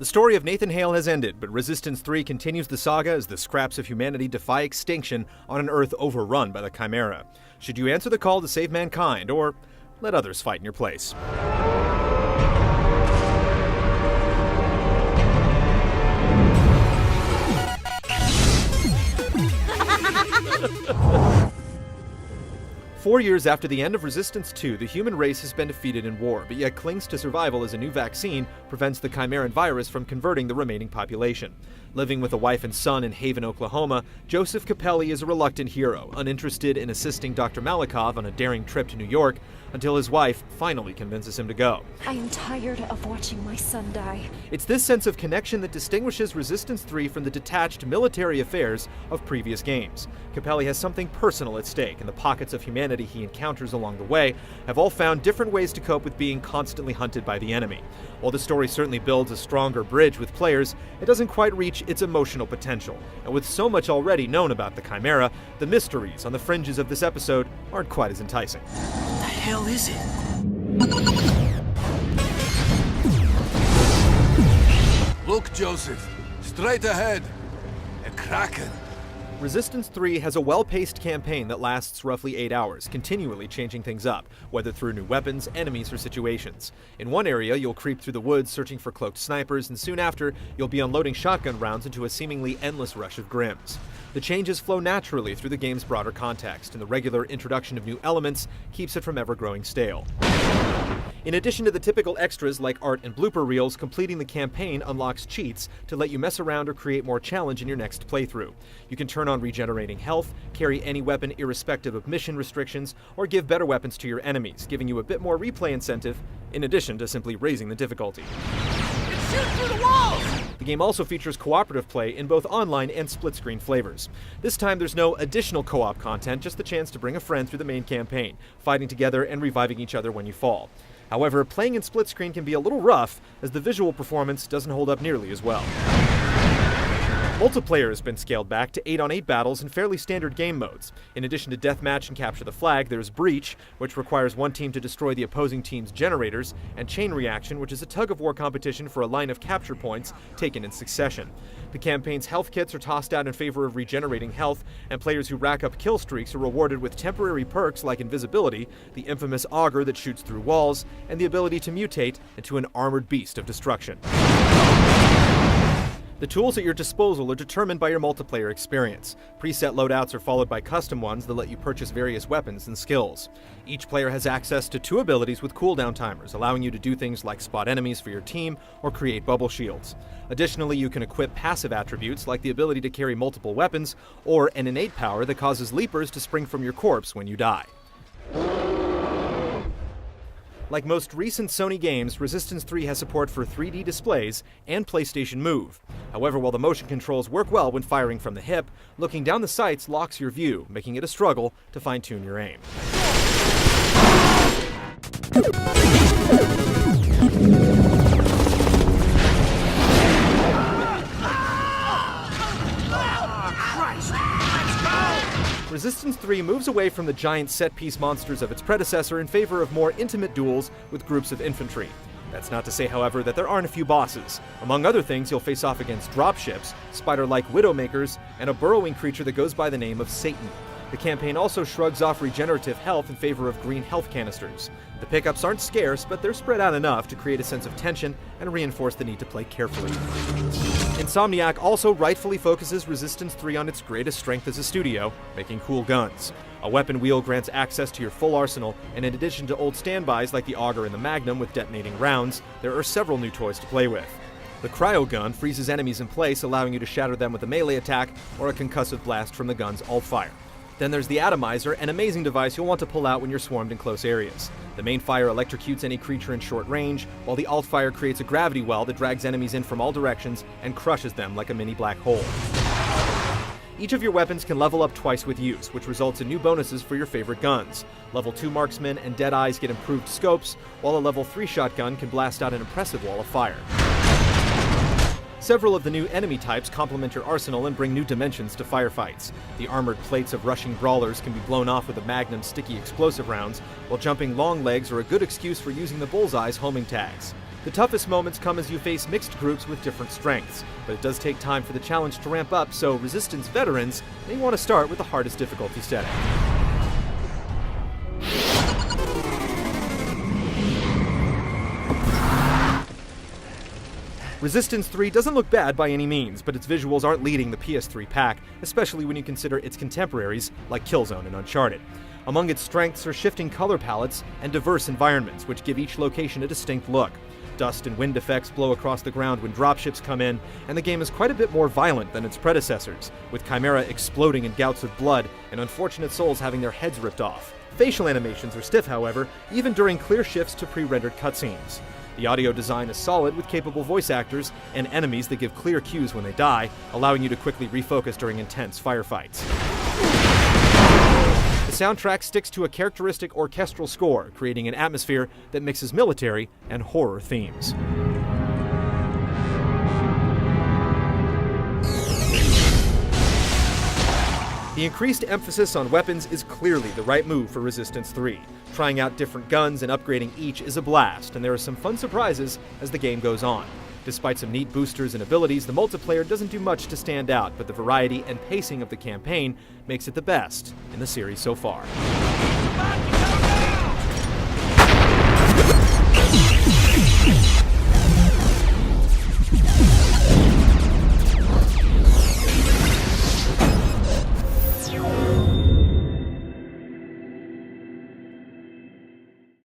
The story of Nathan Hale has ended, but Resistance 3 continues the saga as the scraps of humanity defy extinction on an Earth overrun by the Chimera. Should you answer the call to save mankind, or let others fight in your place? Four years after the end of Resistance 2, the human race has been defeated in war, but yet clings to survival as a new vaccine prevents the Chimeran virus from converting the remaining population. Living with a wife and son in Haven, Oklahoma, Joseph Capelli is a reluctant hero, uninterested in assisting Dr. Malikov on a daring trip to New York, until his wife finally convinces him to go. I am tired of watching my son die. It's this sense of connection that distinguishes Resistance 3 from the detached military affairs of previous games. Capelli has something personal at stake, and the pockets of humanity he encounters along the way have all found different ways to cope with being constantly hunted by the enemy. While the story certainly builds a stronger bridge with players, it doesn't quite reach its emotional potential. And with so much already known about the Chimera, the mysteries on the fringes of this episode aren't quite as enticing. What the hell is it? Look, Joseph. Straight ahead. A Kraken. Resistance 3 has a well-paced campaign that lasts roughly 8 hours, continually changing things up, whether through new weapons, enemies, or situations. In one area, you'll creep through the woods searching for cloaked snipers, and soon after, you'll be unloading shotgun rounds into a seemingly endless rush of Grims. The changes flow naturally through the game's broader context, and the regular introduction of new elements keeps it from ever growing stale. In addition to the typical extras like art and blooper reels, completing the campaign unlocks cheats to let you mess around or create more challenge in your next playthrough. You can turn on regenerating health, carry any weapon irrespective of mission restrictions, or give better weapons to your enemies, giving you a bit more replay incentive, in addition to simply raising the difficulty. It's shooting through the walls! The game also features cooperative play in both online and split-screen flavors. This time there's no additional co-op content, just the chance to bring a friend through the main campaign, fighting together and reviving each other when you fall. However, playing in split screen can be a little rough, as the visual performance doesn't hold up nearly as well. Multiplayer has been scaled back to 8-on-8 battles in fairly standard game modes. In addition to Deathmatch and Capture the Flag, there's Breach, which requires one team to destroy the opposing team's generators, and Chain Reaction, which is a tug-of-war competition for a line of capture points taken in succession. The campaign's health kits are tossed out in favor of regenerating health, and players who rack up kill streaks are rewarded with temporary perks like invisibility, the infamous auger that shoots through walls, and the ability to mutate into an armored beast of destruction. The tools at your disposal are determined by your multiplayer experience. Preset loadouts are followed by custom ones that let you purchase various weapons and skills. Each player has access to 2 abilities with cooldown timers, allowing you to do things like spot enemies for your team or create bubble shields. Additionally, you can equip passive attributes like the ability to carry multiple weapons, or an innate power that causes leapers to spring from your corpse when you die. Like most recent Sony games, Resistance 3 has support for 3D displays and PlayStation Move. However, while the motion controls work well when firing from the hip, looking down the sights locks your view, making it a struggle to fine-tune your aim. Resistance 3 moves away from the giant set-piece monsters of its predecessor in favor of more intimate duels with groups of infantry. That's not to say, however, that there aren't a few bosses. Among other things, you'll face off against dropships, spider-like widowmakers, and a burrowing creature that goes by the name of Satan. The campaign also shrugs off regenerative health in favor of green health canisters. The pickups aren't scarce, but they're spread out enough to create a sense of tension and reinforce the need to play carefully. Insomniac also rightfully focuses Resistance 3 on its greatest strength as a studio, making cool guns. A weapon wheel grants access to your full arsenal, and in addition to old standbys like the Auger and the Magnum with detonating rounds, there are several new toys to play with. The Cryo Gun freezes enemies in place, allowing you to shatter them with a melee attack or a concussive blast from the gun's alt-fire. Then there's the Atomizer, an amazing device you'll want to pull out when you're swarmed in close areas. The main fire electrocutes any creature in short range, while the alt-fire creates a gravity well that drags enemies in from all directions and crushes them like a mini black hole. Each of your weapons can level up twice with use, which results in new bonuses for your favorite guns. Level 2 marksmen and Deadeyes get improved scopes, while a level 3 shotgun can blast out an impressive wall of fire. Several of the new enemy types complement your arsenal and bring new dimensions to firefights. The armored plates of rushing brawlers can be blown off with the Magnum sticky explosive rounds, while jumping long legs are a good excuse for using the Bullseye's homing tags. The toughest moments come as you face mixed groups with different strengths, but it does take time for the challenge to ramp up, so Resistance veterans may want to start with the hardest difficulty setting. Resistance 3 doesn't look bad by any means, but its visuals aren't leading the PS3 pack, especially when you consider its contemporaries like Killzone and Uncharted. Among its strengths are shifting color palettes and diverse environments, which give each location a distinct look. Dust and wind effects blow across the ground when dropships come in, and the game is quite a bit more violent than its predecessors, with Chimera exploding in gouts of blood and unfortunate souls having their heads ripped off. Facial animations are stiff, however, even during clear shifts to pre-rendered cutscenes. The audio design is solid with capable voice actors and enemies that give clear cues when they die, allowing you to quickly refocus during intense firefights. The soundtrack sticks to a characteristic orchestral score, creating an atmosphere that mixes military and horror themes. The increased emphasis on weapons is clearly the right move for Resistance 3. Trying out different guns and upgrading each is a blast, and there are some fun surprises as the game goes on. Despite some neat boosters and abilities, the multiplayer doesn't do much to stand out, but the variety and pacing of the campaign makes it the best in the series so far.